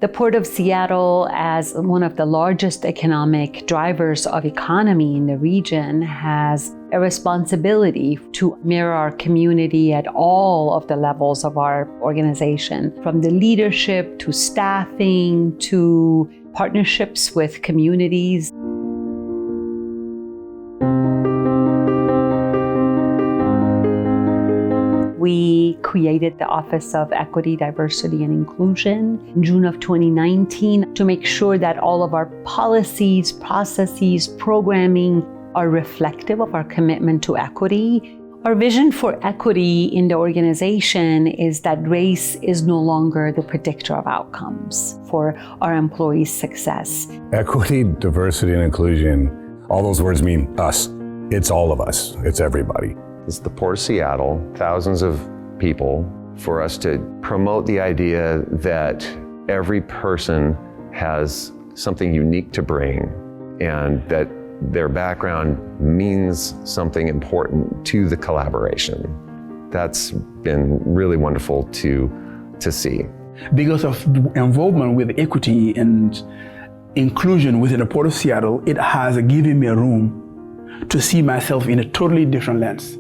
The Port of Seattle, as one of the largest economic drivers of economy in the region, has a responsibility to mirror our community at all of the levels of our organization, from the leadership to staffing to partnerships with communities. We created the Office of Equity, Diversity, and Inclusion in June of 2019 to make sure that all of our policies, processes, programming are reflective of our commitment to equity. Our vision for equity in the organization is that race is no longer the predictor of outcomes for our employees' success. Equity, diversity, and inclusion, all those words mean us. It's all of us. It's everybody. It's the Port of Seattle, thousands of people, for us to promote the idea that every person has something unique to bring and that their background means something important to the collaboration. That's been really wonderful to see. Because of involvement with equity and inclusion within the Port of Seattle, it has given me a room to see myself in a totally different lens.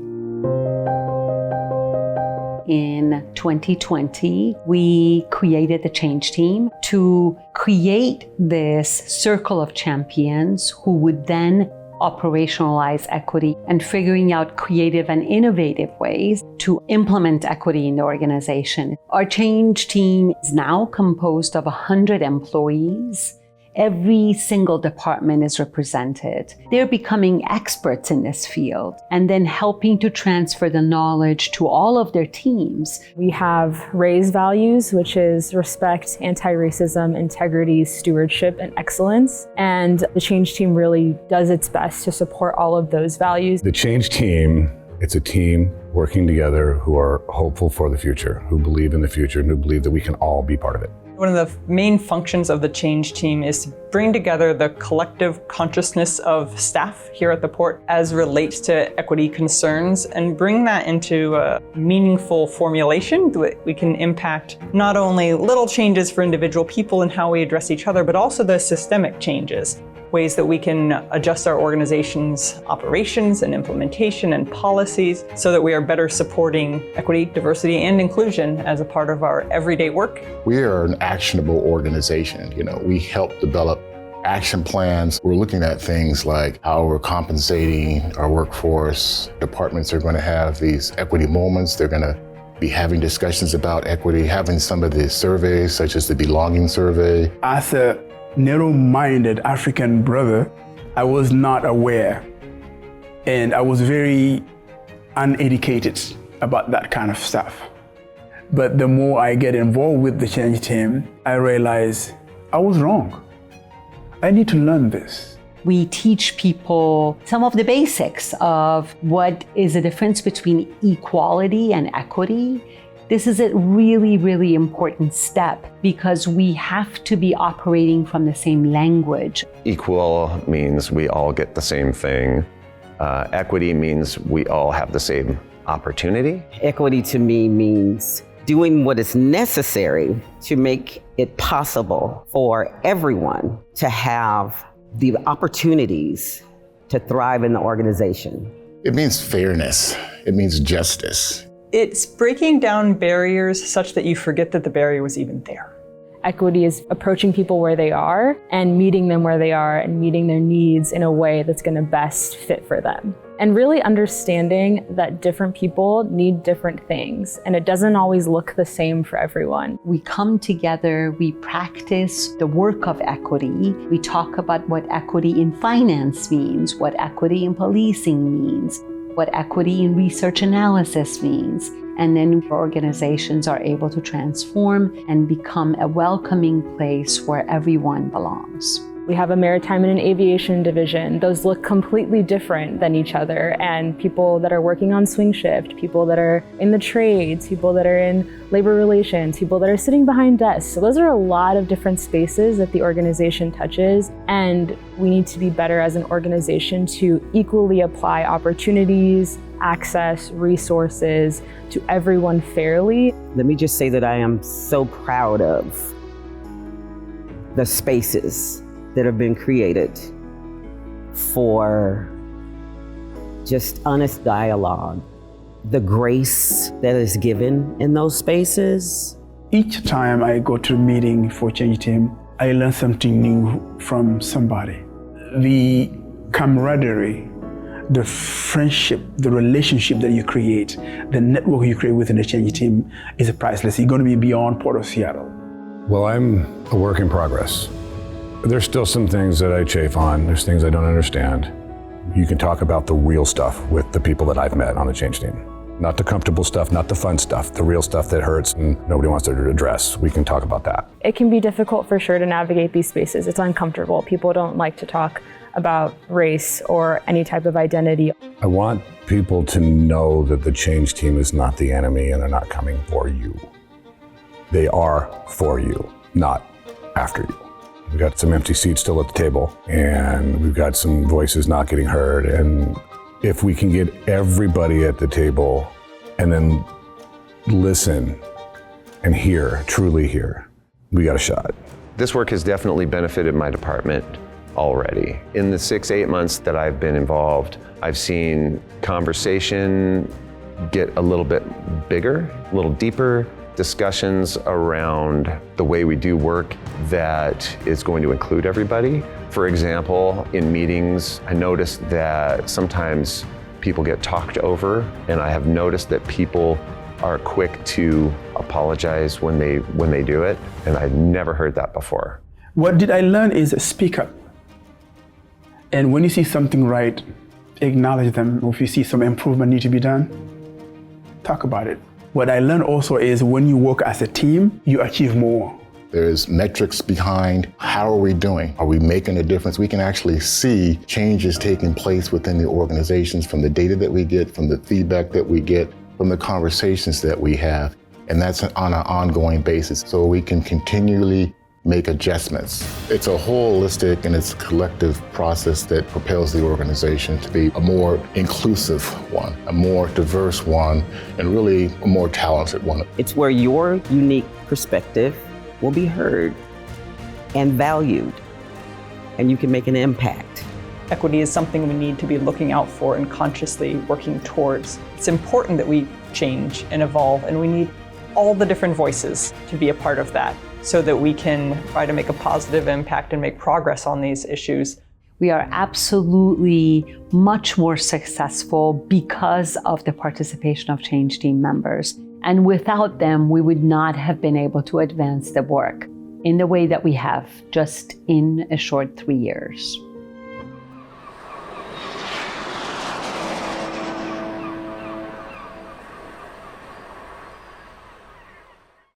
In 2020, we created the Change Team to create this circle of champions who would then operationalize equity and figuring out creative and innovative ways to implement equity in the organization. Our Change Team is now composed of 100 employees. Every single department is represented. They're becoming experts in this field and then helping to transfer the knowledge to all of their teams. We have RAISE values, which is respect, anti-racism, integrity, stewardship, and excellence. And the Change Team really does its best to support all of those values. The Change Team, it's a team working together who are hopeful for the future, who believe in the future, and who believe that we can all be part of it. One of the main functions of the Change Team is to bring together the collective consciousness of staff here at the Port as relates to equity concerns and bring that into a meaningful formulation that we can impact not only little changes for individual people in how we address each other, but also the systemic changes. Ways that we can adjust our organization's operations and implementation and policies so that we are better supporting equity, diversity, and inclusion as a part of our everyday work. We are an actionable organization. We help develop action plans. We're looking at things like how we're compensating our workforce. Departments are going to have these equity moments. They're going to be having discussions about equity, having some of the surveys, such as the belonging survey. As a narrow-minded African brother, I was not aware, and I was very uneducated about that kind of stuff. But the more I get involved with the Change Team, I realize I was wrong. I need to learn this. We teach people some of the basics of what is the difference between equality and equity. This is a really, really important step because we have to be operating from the same language. Equal means we all get the same thing. Equity means we all have the same opportunity. Equity to me means doing what is necessary to make it possible for everyone to have the opportunities to thrive in the organization. It means fairness. It means justice. It's breaking down barriers such that you forget that the barrier was even there. Equity is approaching people where they are and meeting them where they are and meeting their needs in a way that's going to best fit for them. And really understanding that different people need different things and it doesn't always look the same for everyone. We come together, we practice the work of equity. We talk about what equity in finance means, what equity in policing means, what equity in research analysis means. And then organizations are able to transform and become a welcoming place where everyone belongs. We have a maritime and an aviation division. Those look completely different than each other. And people that are working on swing shift, people that are in the trades, people that are in labor relations, people that are sitting behind desks. So those are a lot of different spaces that the organization touches. And we need to be better as an organization to equally apply opportunities, access, resources to everyone fairly. Let me just say that I am so proud of the spaces that have been created for just honest dialogue, the grace that is given in those spaces. Each time I go to a meeting for Change Team, I learn something new from somebody. The camaraderie, the friendship, the relationship that you create, the network you create within the Change Team is priceless. You're going to be beyond Port of Seattle. Well, I'm a work in progress. There's still some things that I chafe on. There's things I don't understand. You can talk about the real stuff with the people that I've met on the Change Team. Not the comfortable stuff, not the fun stuff, the real stuff that hurts and nobody wants to address. We can talk about that. It can be difficult for sure to navigate these spaces. It's uncomfortable. People don't like to talk about race or any type of identity. I want people to know that the Change Team is not the enemy and they're not coming for you. They are for you, not after you. We've got some empty seats still at the table, and we've got some voices not getting heard. And if we can get everybody at the table and then listen and hear, truly hear, we got a shot. This work has definitely benefited my department already. In the 6-8 months that I've been involved, I've seen conversation get a little bit bigger, a little deeper, discussions around the way we do work that is going to include everybody. For example, in meetings, I noticed that sometimes people get talked over, and I have noticed that people are quick to apologize when they do it, and I'd never heard that before. What did I learn is speak up. And when you see something right, acknowledge them. If you see some improvement need to be done, talk about it. What I learned also is when you work as a team, you achieve more. There's metrics behind how are we doing? Are we making a difference? We can actually see changes taking place within the organizations from the data that we get, from the feedback that we get, from the conversations that we have. And that's on an ongoing basis. So we can continually make adjustments. It's a holistic and it's a collective process that propels the organization to be a more inclusive one, a more diverse one, and really a more talented one. It's where your unique perspective will be heard and valued, and you can make an impact. Equity is something we need to be looking out for and consciously working towards. It's important that we change and evolve, and we need all the different voices to be a part of that, so that we can try to make a positive impact and make progress on these issues. We are absolutely much more successful because of the participation of Change Team members. And without them, we would not have been able to advance the work in the way that we have just in a short 3 years.